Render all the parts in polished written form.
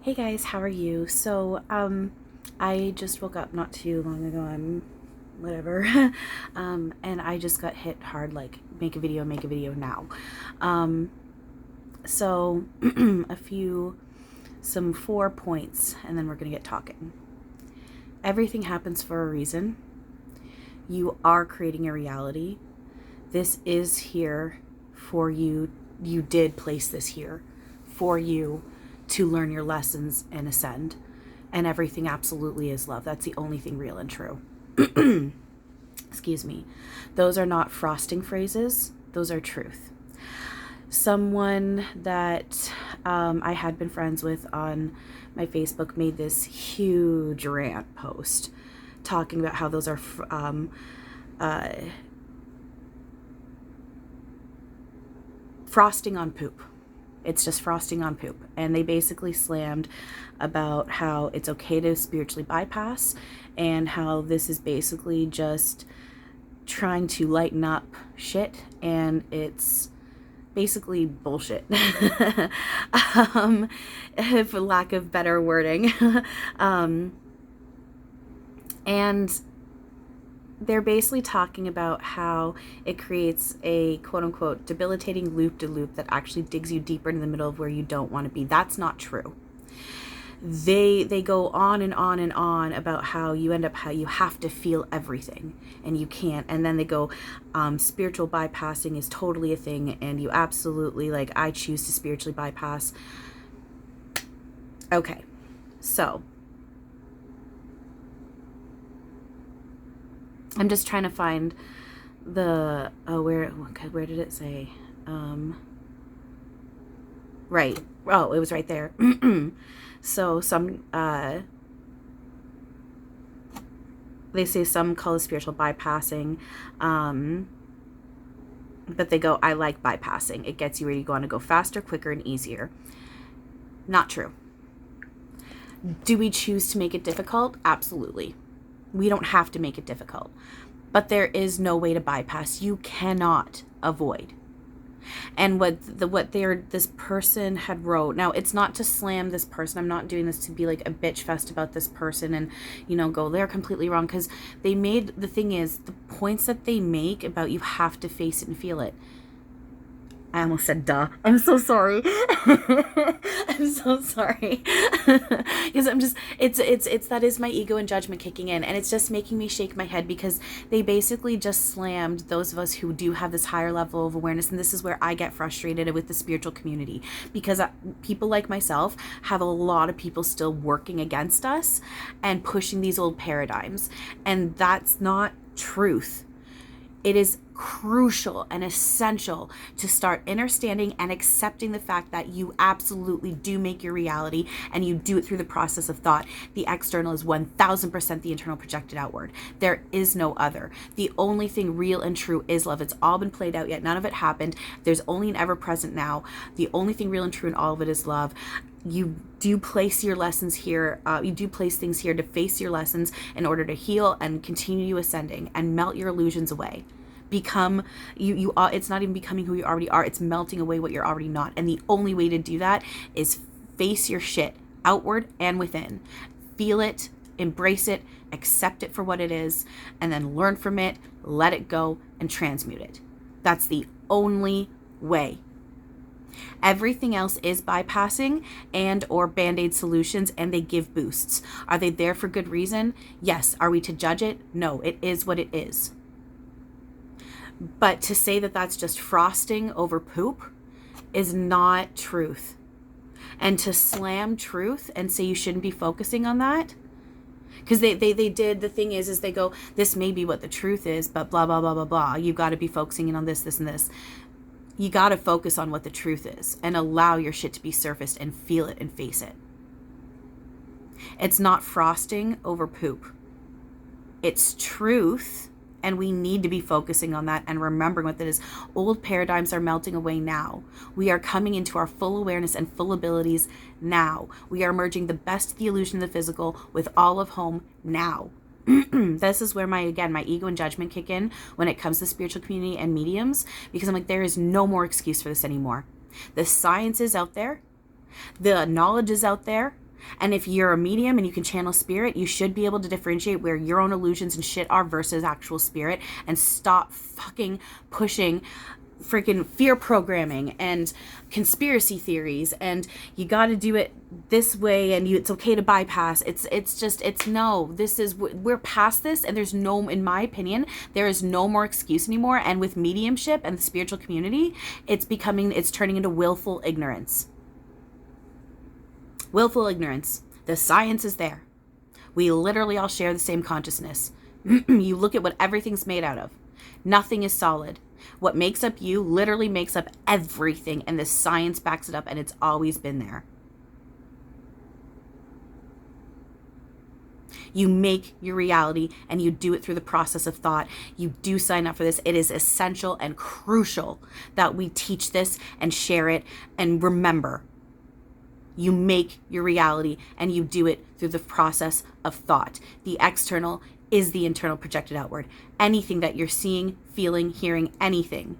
Hey guys, how are you? I just woke up not too long ago. I'm whatever. And I just got hit hard like make a video now. Um, so a few some 4 points and then we're going to get talking. Everything happens for a reason. You are creating a reality. This is here for you. You did place this here for you to learn your lessons and ascend. And everything absolutely is love. That's the only thing real and true. Excuse me. Those are not frosting phrases, those are truth. Someone that I had been friends with on my Facebook made this huge rant post talking about how those are frosting on poop. It's just frosting on poop. And they basically slammed about how it's okay to spiritually bypass and how this is basically just trying to lighten up shit, and it's basically bullshit. For lack of better wording. And they're basically talking about how it creates a quote-unquote debilitating loop-de-loop that actually digs you deeper into the middle of where you don't want to be. That's not true. They go on and on and on about how you end up how you have to feel everything and you can't, and then they go spiritual bypassing is totally a thing and you absolutely, like, I choose to spiritually bypass. Okay, so I'm just trying to find the where did it say? Right. Oh, it was right there. So they say some call it spiritual bypassing, but they go, I like bypassing. It gets you where you want to go faster, quicker, and easier. Not true. Do we choose to make it difficult? Absolutely. We don't have to make it difficult. But there is no way to bypass. You cannot avoid. And this person had wrote, now it's not to slam this person. I'm not doing this to be like a bitch fest about this person and, go, they're completely wrong. Because the thing is, the points that they make about you have to face it and feel it. I almost said duh. I'm so sorry. I'm so sorry. Because it's that is my ego and judgment kicking in, and it's just making me shake my head because they basically just slammed those of us who do have this higher level of awareness, and this is where I get frustrated with the spiritual community because people like myself have a lot of people still working against us and pushing these old paradigms, and that's not truth. It is crucial and essential to start understanding and accepting the fact that you absolutely do make your reality and you do it through the process of thought. The external is 1000% the internal projected outward. There is no other. The only thing real and true is love. It's all been played out yet. None of it happened. There's only an ever present now. The only thing real and true in all of it is love. You do place your lessons here. You do place things here to face your lessons in order to heal and continue ascending and melt your illusions away. Become you are. It's not even becoming who you already are. It's melting away what you're already not. And the only way to do that is face your shit outward and within. Feel it, embrace it, accept it for what it is, and then learn from it, let it go, and transmute it. That's the only way. Everything else is bypassing and or band-aid solutions, and they give boosts. Are they there for good reason? Yes. Are we to judge it? No. It is what it is. But to say that that's just frosting over poop is not truth. And to slam truth and say you shouldn't be focusing on that, because they did, the thing is they go, this may be what the truth is, but blah, blah, blah, blah, blah. You got to be focusing in on this, this, and this. You got to focus on what the truth is and allow your shit to be surfaced and feel it and face it. It's not frosting over poop. It's truth. And we need to be focusing on that and remembering what that is. Old paradigms are melting away now. We are coming into our full awareness and full abilities now. We are merging the best of the illusion of the physical with all of home now. This is where my ego and judgment kick in when it comes to spiritual community and mediums, because I'm like, there is no more excuse for this anymore. The science is out there. The knowledge is out there. And if you're a medium and you can channel spirit, you should be able to differentiate where your own illusions and shit are versus actual spirit, and stop fucking pushing freaking fear programming and conspiracy theories, and you got to do it this way, and it's okay to bypass. It's no, we're past this, and there's no, in my opinion, there is no more excuse anymore. And with mediumship and the spiritual community, it's turning into willful ignorance. Willful ignorance. The science is there. We literally all share the same consciousness. You look at what everything's made out of. Nothing is solid. What makes up you literally makes up everything, and the science backs it up, and it's always been there. You make your reality, and you do it through the process of thought. You do sign up for this. It is essential and crucial that we teach this and share it. And remember, you make your reality, and you do it through the process of thought. The external is the internal projected outward. Anything that you're seeing, feeling, hearing, anything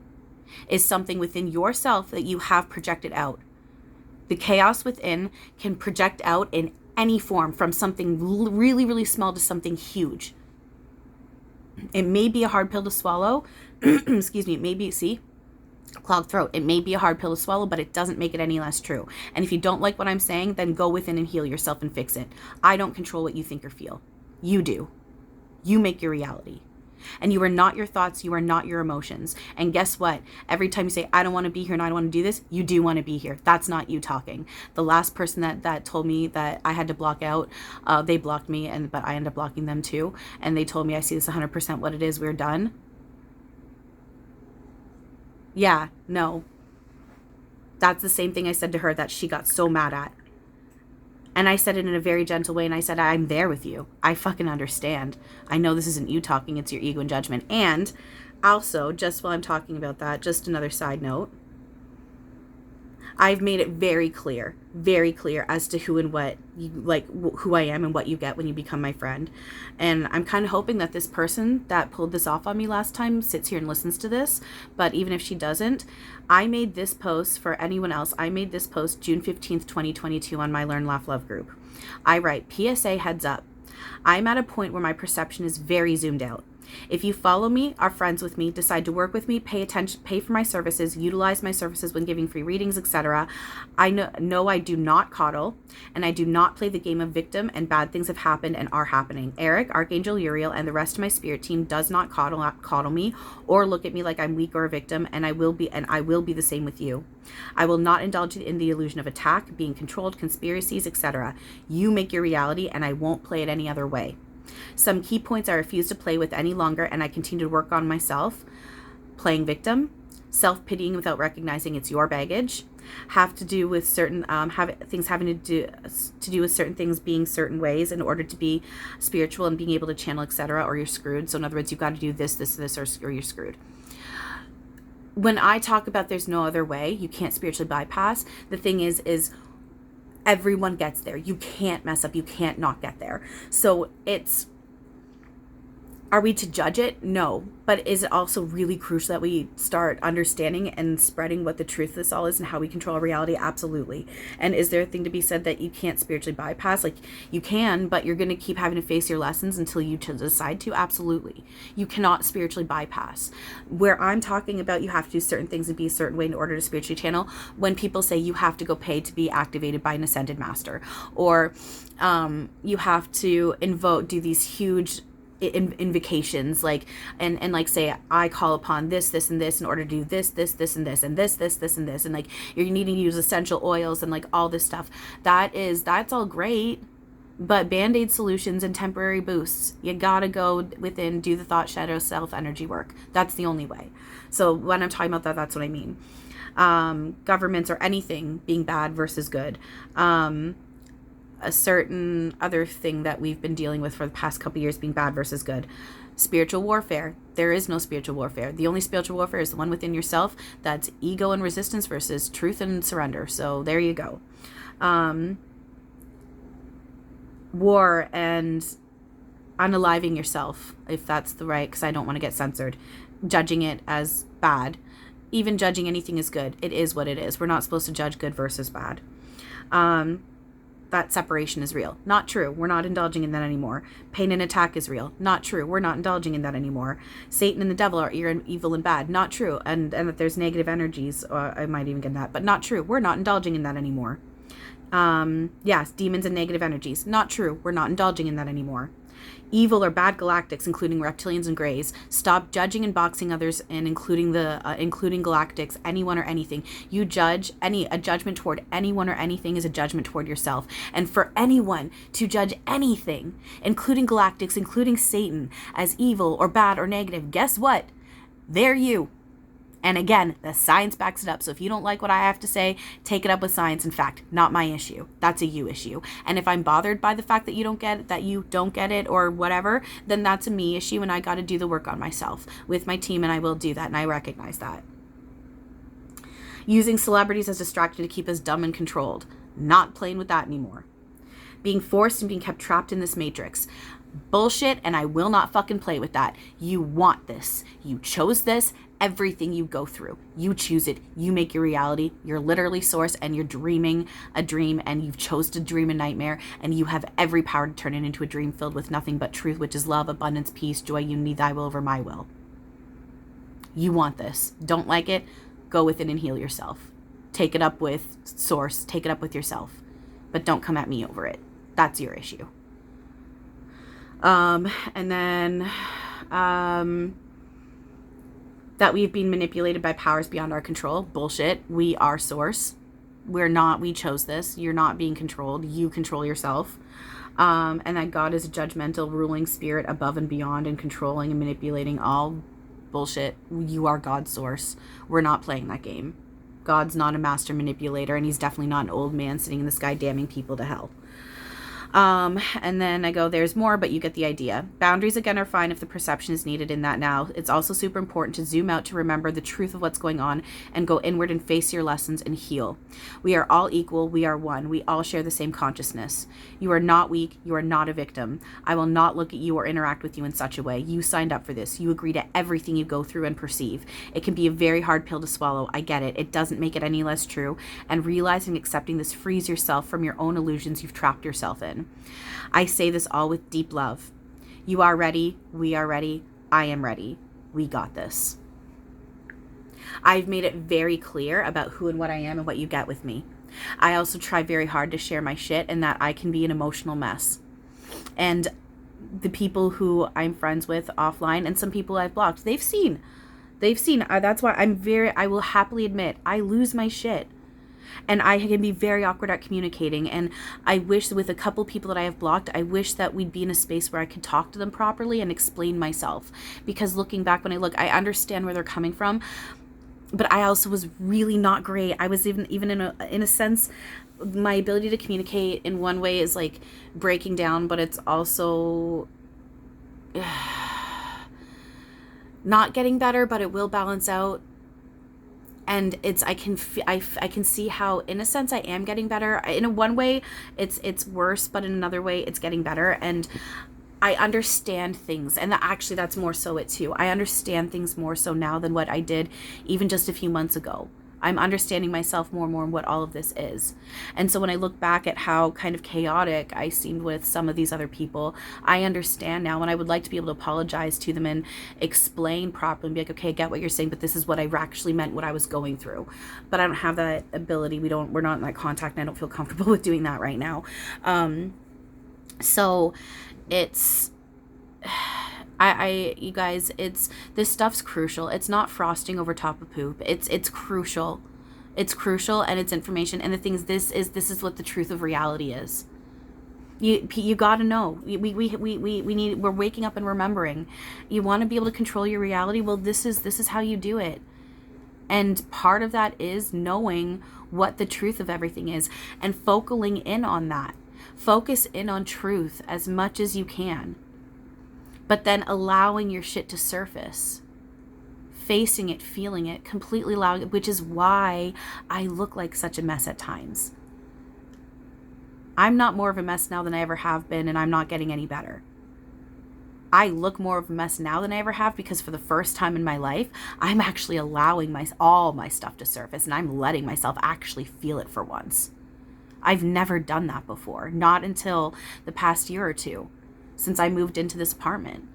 is something within yourself that you have projected out. The chaos within can project out in any form, from something really, really small to something huge. It may be a hard pill to swallow. Excuse me. It may be, clogged throat. It may be a hard pill to swallow, but it doesn't make it any less true. And if you don't like what I'm saying, then go within and heal yourself and fix it. I don't control what you think or feel. You do. You make your reality. And you are not your thoughts. You are not your emotions. And guess what? Every time you say, I don't want to be here and I don't want to do this, you do want to be here. That's not you talking. The last person that told me that I had to block out, they blocked me, but I ended up blocking them too. And they told me, I see this 100% what it is. We're done. Yeah, no. That's the same thing I said to her that she got so mad at. And I said it in a very gentle way, and I said, I'm there with you. I fucking understand. I know this isn't you talking, it's your ego and judgment. And also, just while I'm talking about that, just another side note, I've made it very clear as to who and what you, like who I am and what you get when you become my friend. And I'm kind of hoping that this person that pulled this off on me last time sits here and listens to this. But even if she doesn't, I made this post for anyone else. I made this post June 15th, 2022 on my Learn, Laugh, Love group. I write, PSA heads up. I'm at a point where my perception is very zoomed out. If you follow me, are friends with me, decide to work with me, pay attention, pay for my services, utilize my services when giving free readings, etc. I know I do not coddle, and I do not play the game of victim, and bad things have happened and are happening. Eric, Archangel Uriel, and the rest of my spirit team does not coddle me or look at me like I'm weak or a victim, and I will be the same with you. I will not indulge in the illusion of attack, being controlled, conspiracies, etc. You make your reality, and I won't play it any other way. Some key points I refuse to play with any longer, and I continue to work on myself. Playing victim, self-pitying without recognizing it's your baggage, have to do with certain things having to do with certain things being certain ways in order to be spiritual and being able to channel, etc., or you're screwed. So in other words, you've got to do this, or you're screwed. When I talk about there's no other way, you can't spiritually bypass, the thing is everyone gets there. You can't mess up. You can't not get there. So are we to judge it? No. But is it also really crucial that we start understanding and spreading what the truth of this all is and how we control our reality? Absolutely. And is there a thing to be said that you can't spiritually bypass? Like, you can, but you're going to keep having to face your lessons until you decide to? Absolutely. You cannot spiritually bypass. Where I'm talking about you have to do certain things and be a certain way in order to spiritually channel, when people say you have to go pay to be activated by an ascended master, or you have to do these huge invocations, like and like say I call upon this and this in order to do this and this and this and this, and like you're needing to use essential oils and like all this stuff. That's all great, but band-aid solutions and temporary boosts, you gotta go within, do the thought shadow self energy work. That's the only way. So when I'm talking about that, that's what I mean. Governments or anything being bad versus good. A certain other thing that we've been dealing with for the past couple years being bad versus good. Spiritual warfare. There is no spiritual warfare. The only spiritual warfare is the one within yourself. That's ego and resistance versus truth and surrender. So there you go. War and unaliving yourself, if that's the right, because I don't want to get censored. Judging it as bad. Even judging anything is good. It is what it is. We're not supposed to judge good versus bad. that separation is real. Not true. We're not indulging in that anymore. Pain and attack is real. Not true. We're not indulging in that anymore. Satan and the devil are evil and bad. Not true. And that there's negative energies. I might even get that, but not true. We're not indulging in that anymore. Yes, demons and negative energies. Not true. We're not indulging in that anymore. Evil or bad galactics, including reptilians and greys. Stop judging and boxing others, and including galactics, anyone or anything. You judge a judgment toward anyone or anything is a judgment toward yourself. And for anyone to judge anything, including galactics, including Satan, as evil or bad or negative, guess what? They're you. And again, the science backs it up. So if you don't like what I have to say, take it up with science. In fact, not my issue. That's a you issue. And if I'm bothered by the fact that you don't get it or whatever, then that's a me issue, and I got to do the work on myself with my team, and I will do that, and I recognize that. Using celebrities as distraction to keep us dumb and controlled. Not playing with that anymore. Being forced and being kept trapped in this matrix. Bullshit, and I will not fucking play with that. You want this. You chose this. Everything you go through, you choose it. You make your reality. You're literally source, and you're dreaming a dream, and you've chose to dream a nightmare, and you have every power to turn it into a dream filled with nothing but truth, which is love, abundance, peace, joy, unity, thy will over my will. You want this. Don't like it? Go with it and heal yourself. Take it up with source. Take it up with yourself. But don't come at me over it. That's your issue. And then that we've been manipulated by powers beyond our control. Bullshit. We are source. We're not. We chose this. You're not being controlled. You control yourself. And that God is a judgmental ruling spirit above and beyond and controlling and manipulating all. Bullshit. You are God's source. We're not playing that game. God's not a master manipulator, and he's definitely not an old man sitting in the sky damning people to hell. And then I go, there's more, but you get the idea. Boundaries, again, are fine if the perception is needed in that now. It's also super important to zoom out to remember the truth of what's going on and go inward and face your lessons and heal. We are all equal. We are one. We all share the same consciousness. You are not weak. You are not a victim. I will not look at you or interact with you in such a way. You signed up for this. You agree to everything you go through and perceive. It can be a very hard pill to swallow. I get it. It doesn't make it any less true. And realizing and accepting this frees yourself from your own illusions you've trapped yourself in. I say this all with deep love. You are ready. We are ready. I am ready. We got this. I've made it very clear about who and what I am and what you get with me. I also try very hard to share my shit and that I can be an emotional mess. And the people who I'm friends with offline and some people I've blocked, they've seen. That's why I will happily admit, I lose my shit. And I can be very awkward at communicating. And I wish with a couple people that I have blocked, I wish that we'd be in a space where I could talk to them properly and explain myself. Because looking back when I look, I understand where they're coming from. But I also was really not great. I was even in a sense, my ability to communicate in one way is like breaking down, but it's also not getting better, but it will balance out. And I can see how, in a sense, I am getting better. In one way, it's worse, but in another way, it's getting better. And I understand things, and actually, that's more so it too. I understand things more so now than what I did even just a few months ago. I'm understanding myself more and more and what all of this is. And so when I look back at how kind of chaotic I seemed with some of these other people, I understand now, and I would like to be able to apologize to them and explain properly and be like, okay, I get what you're saying, but this is what I actually meant, what I was going through. But I don't have that ability. We're not in that contact, and I don't feel comfortable with doing that right now. So it's... you guys, this stuff's crucial. It's not frosting over top of poop. It's crucial. It's crucial, and it's information. And the thing is, this is what the truth of reality is. You gotta know. We're waking up and remembering. You want to be able to control your reality. Well, this is how you do it. And part of that is knowing what the truth of everything is and focaling in on that. Focus in on truth as much as you can. But then allowing your shit to surface, facing it, feeling it, completely allowing it, which is why I look like such a mess at times. I'm not more of a mess now than I ever have been, and I'm not getting any better. I look more of a mess now than I ever have because for the first time in my life, I'm actually allowing all my stuff to surface, and I'm letting myself actually feel it for once. I've never done that before. Not until the past year or two since I moved into this apartment.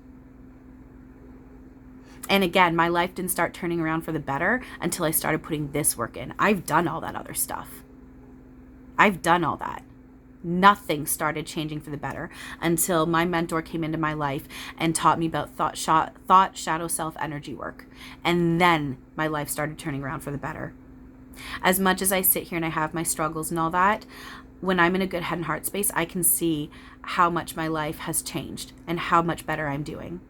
And again, my life didn't start turning around for the better until I started putting this work in. I've done all that other stuff. I've done all that. Nothing started changing for the better until my mentor came into my life and taught me about thought, shadow, self, energy work. And then my life started turning around for the better. As much as I sit here and I have my struggles and all that, when I'm in a good head and heart space, I can see how much my life has changed and how much better I'm doing.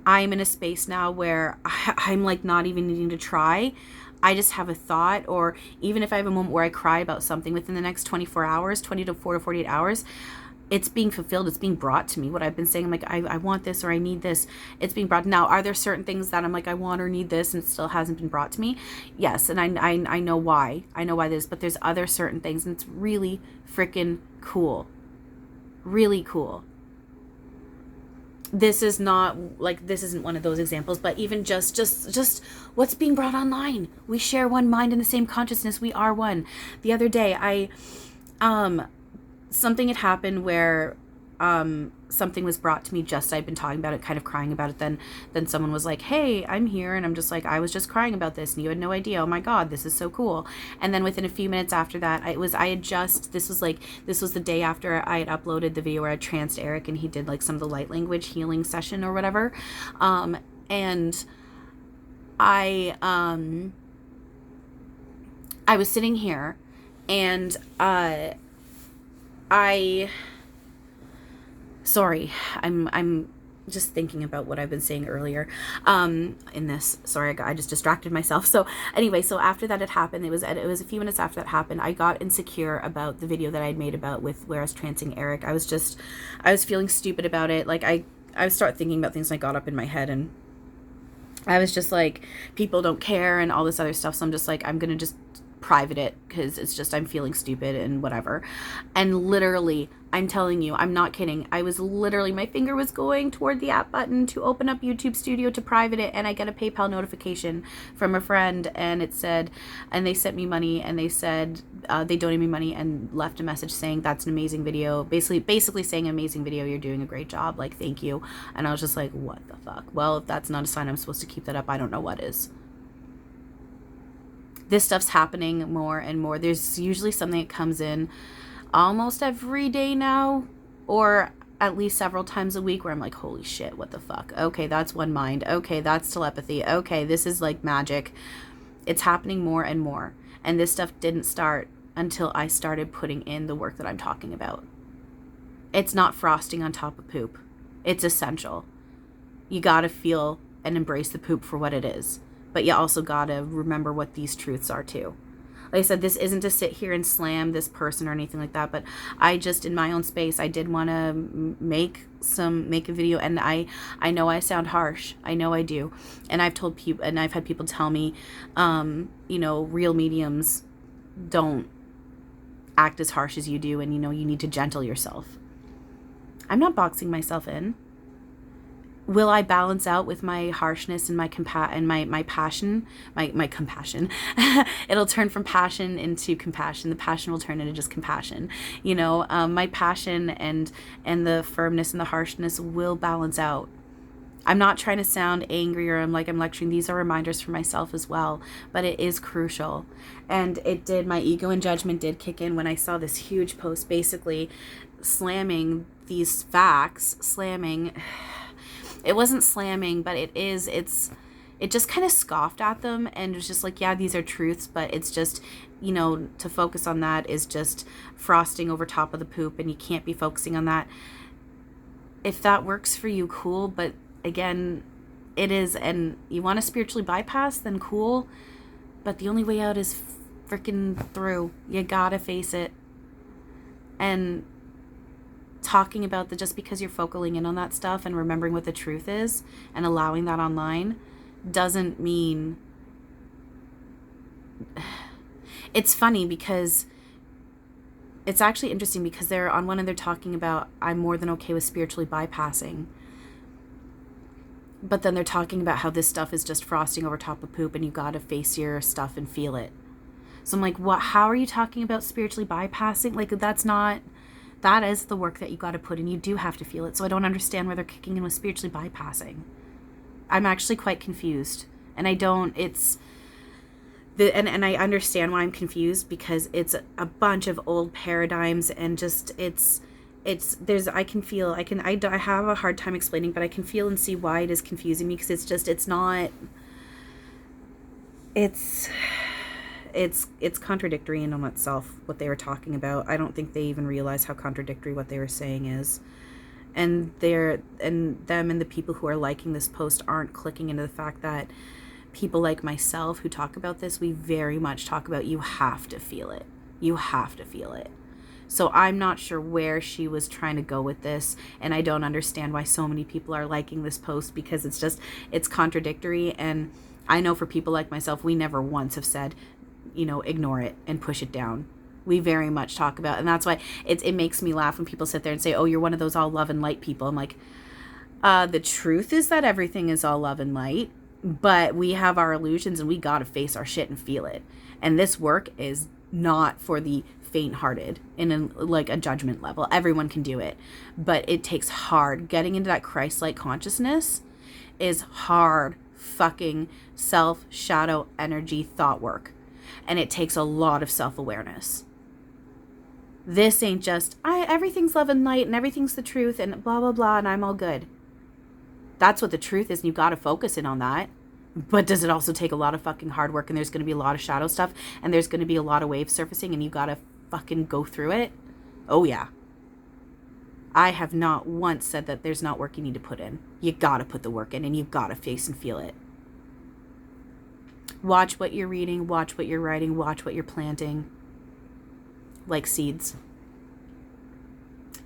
I'm in a space now where I'm like not even needing to try. I just have a thought, or even if I have a moment where I cry about something within the next 24 hours, 24 to 48 hours, it's being fulfilled. It's being brought to me. What I've been saying, I'm like, I want this or I need this. It's being brought. Now, are there certain things that I'm like, I want or need this and it still hasn't been brought to me? Yes. And I know why. I know why this, but there's other certain things, and it's really freaking cool. Really cool. This is not like, this isn't one of those examples, but even just what's being brought online. We share one mind and the same consciousness. We are one. The other day, something had happened where, something was brought to me, just I'd been talking about it, kind of crying about it. Then someone was like, hey, I'm here. And I'm just like, I was just crying about this and you had no idea. Oh my God, this is so cool. And then within a few minutes after that, this was the day after I had uploaded the video where I tranced Eric and he did like some of the light language healing session or whatever. And I was sitting here and, sorry, I'm just thinking about what I've been saying earlier in this. Sorry, I just distracted myself. So anyway, so after that had happened, it was a few minutes after that happened, I got insecure about the video that I'd made about with where I was trancing Eric. I was feeling stupid about it. Like I would start thinking about things and I got up in my head and I was just like, people don't care and all this other stuff. So I'm just like, I'm going to just private it because it's just, I'm feeling stupid and whatever. And literally, I'm telling you, I'm not kidding. I was literally, my finger was going toward the app button to open up YouTube Studio to private it. And I get a PayPal notification from a friend and it said, and they sent me money and they said, they donated me money and left a message saying, that's an amazing video. Basically saying amazing video. You're doing a great job. Like, thank you. And I was just like, what the fuck? Well, if that's not a sign I'm supposed to keep that up, I don't know what is. This stuff's happening more and more. There's usually something that comes in almost every day now, or at least several times a week where I'm like, holy shit, what the fuck? Okay, that's one mind. Okay, that's telepathy. Okay, this is like magic. It's happening more and more. And this stuff didn't start until I started putting in the work that I'm talking about. It's not frosting on top of poop. It's essential. You gotta feel and embrace the poop for what it is. But you also gotta remember what these truths are too. Like I said, this isn't to sit here and slam this person or anything like that, but I just, in my own space, I did want to make a video, and I know I sound harsh. I know I do. And I've told people, and I've had people tell me, real mediums don't act as harsh as you do, and you need to gentle yourself. I'm not boxing myself in. Will I balance out with my harshness and my passion, my compassion? It'll turn from passion into compassion. The passion will turn into just compassion. My passion and the firmness and the harshness will balance out. I'm not trying to sound angry or I'm lecturing. These are reminders for myself as well, but it is crucial. And my ego and judgment did kick in when I saw this huge post basically slamming these facts, it wasn't slamming, but it just kind of scoffed at them and was just like, yeah, these are truths, but it's just, to focus on that is just frosting over top of the poop, and you can't be focusing on that. If that works for you, cool, but again, it is, and you want to spiritually bypass, then cool, but the only way out is freaking through. You gotta face it. And talking about just because you're focaling in on that stuff and remembering what the truth is and allowing that online doesn't mean. It's funny because it's actually interesting because they're talking about, I'm more than okay with spiritually bypassing, but then they're talking about how this stuff is just frosting over top of poop and you gotta face your stuff and feel it. So I'm like, what? How are you talking about spiritually bypassing? Like, that is the work that you got to put in. You do have to feel it. So I don't understand where they're kicking in with spiritually bypassing. I'm actually quite confused. And I understand why I'm confused, because it's a bunch of old paradigms, and just I have a hard time explaining, but I can feel and see why it is confusing me, because it's contradictory in on itself, what they were talking about. I don't think they even realize how contradictory what they were saying is. And them and the people who are liking this post aren't clicking into the fact that people like myself who talk about this, we very much talk about, you have to feel it. You have to feel it. So I'm not sure where she was trying to go with this, and I don't understand why so many people are liking this post, because it's contradictory. And I know for people like myself, we never once have said, ignore it and push it down. We very much talk about, and that's why it makes me laugh when people sit there and say, oh, you're one of those all love and light people. I'm like, the truth is that everything is all love and light, but we have our illusions, and we got to face our shit and feel it. And this work is not for the faint-hearted in a judgment level. Everyone can do it, but it takes hard. Getting into that Christ-like consciousness is hard fucking self-shadow energy thought work, and it takes a lot of self-awareness. This ain't just, everything's love and light and everything's the truth and blah, blah, blah, and I'm all good. That's what the truth is, and you got to focus in on that. But does it also take a lot of fucking hard work, and there's going to be a lot of shadow stuff, and there's going to be a lot of wave surfacing, and you got to fucking go through it? Oh, yeah. I have not once said that there's not work you need to put in. You got to put the work in, and you've got to face and feel it. Watch what you're reading, watch what you're writing, watch what you're planting. Like seeds.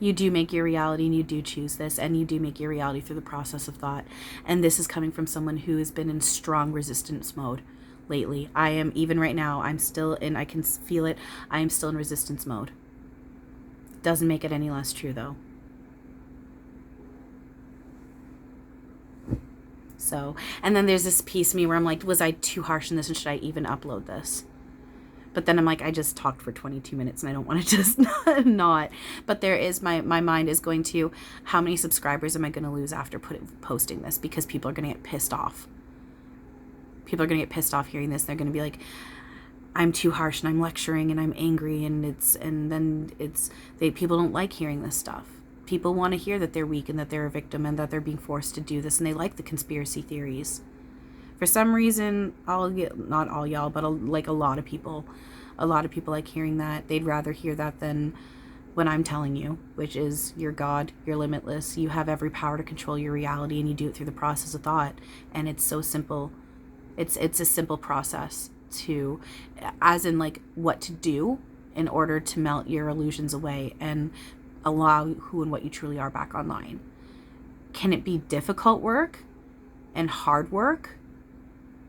You do make your reality, and you do choose this, and you do make your reality through the process of thought. And this is coming from someone who has been in strong resistance mode lately. I am, even right now, I can feel it, I am still in resistance mode. Doesn't make it any less true, though. So, and then there's this piece of me where I'm like, was I too harsh in this, and should I even upload this? But then I'm like, I just talked for 22 minutes and I don't want to just not. But there is, my mind is going to, how many subscribers am I going to lose after posting this? Because people are going to get pissed off. People are going to get pissed off hearing this. They're going to be like, I'm too harsh, and I'm lecturing, and I'm angry, people don't like hearing this stuff. People want to hear that they're weak and that they're a victim and that they're being forced to do this, and they like the conspiracy theories. For some reason, not all y'all, but a lot of people like hearing that. They'd rather hear that than what I'm telling you, which is you're God, you're limitless, you have every power to control your reality, and you do it through the process of thought. And it's so simple. It's a simple process to, as in like what to do in order to melt your illusions away and allow who and what you truly are back online. Can it be difficult work and hard work?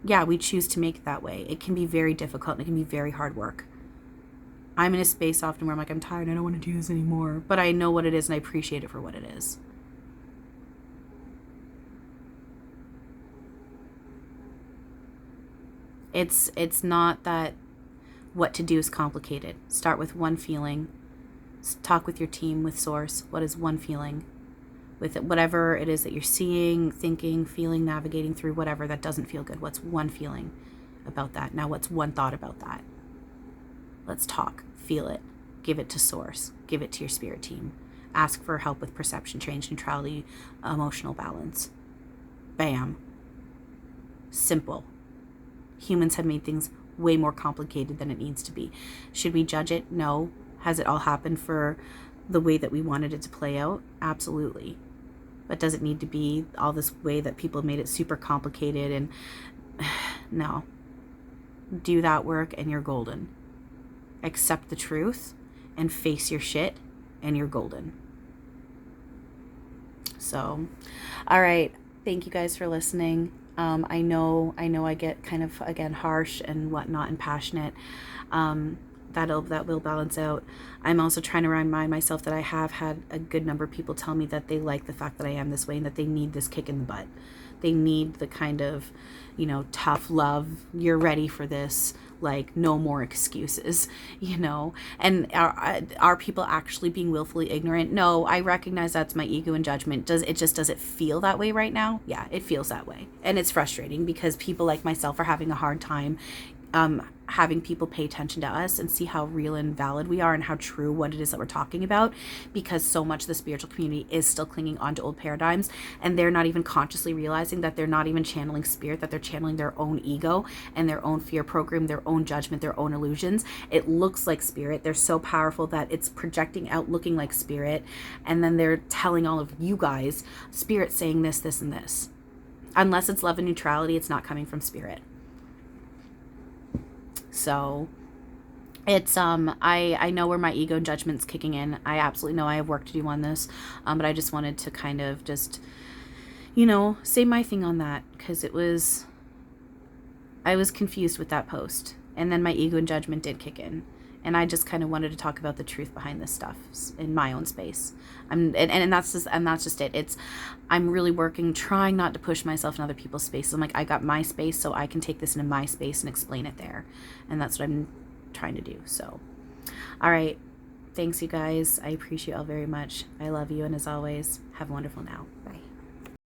Yeah, we choose to make it that way. It can be very difficult, and it can be very hard work. I'm in a space often where I'm like, I'm tired, I don't want to do this anymore. But I know what it is, and I appreciate it for what it is. It's not that what to do is complicated. Start with one feeling. Talk with your team, with Source. What is one feeling? With whatever it is that you're seeing, thinking, feeling, navigating through, whatever that doesn't feel good. What's one feeling about that? Now, what's one thought about that? Let's talk. Feel it. Give it to Source. Give it to your spirit team. Ask for help with perception, change, neutrality, emotional balance. Bam. Simple. Humans have made things way more complicated than it needs to be. Should we judge it? No. Has it all happened for the way that we wanted it to play out? Absolutely. But does it need to be all this way that people made it super complicated? And no. Do that work and you're golden. Accept the truth and face your shit and you're golden. So, all right. Thank you guys for listening. I know I get kind of, again, harsh and whatnot and passionate. That will balance out. I'm also trying to remind myself that I have had a good number of people tell me that they like the fact that I am this way and that they need this kick in the butt. They need the kind of, tough love. You're ready for this. Like, no more excuses, you know? And are people actually being willfully ignorant? No, I recognize that's my ego and judgment. Does it feel that way right now? Yeah, it feels that way. And it's frustrating because people like myself are having a hard time having people pay attention to us and see how real and valid we are and how true what it is that we're talking about, because so much of the spiritual community is still clinging on to old paradigms, and they're not even consciously realizing that they're not even channeling spirit, that they're channeling their own ego and their own fear program, their own judgment, their own illusions. It looks like spirit. They're so powerful that it's projecting out looking like spirit, and then they're telling all of you guys, spirit saying this, this, and this. Unless it's love and neutrality, it's not coming from spirit. So it's I know where my ego and judgment's kicking in. I absolutely know I have work to do on this, but I just wanted to kind of just, you know, say my thing on that, because I was confused with that post, and then my ego and judgment did kick in, and I just kind of wanted to talk about the truth behind this stuff in my own space. And that's just it. I'm really trying not to push myself in other people's spaces. I'm like, I got my space, so I can take this into my space and explain it there. And that's what I'm trying to do. So, all right. Thanks, you guys. I appreciate you all very much. I love you. And as always, have a wonderful now. Bye.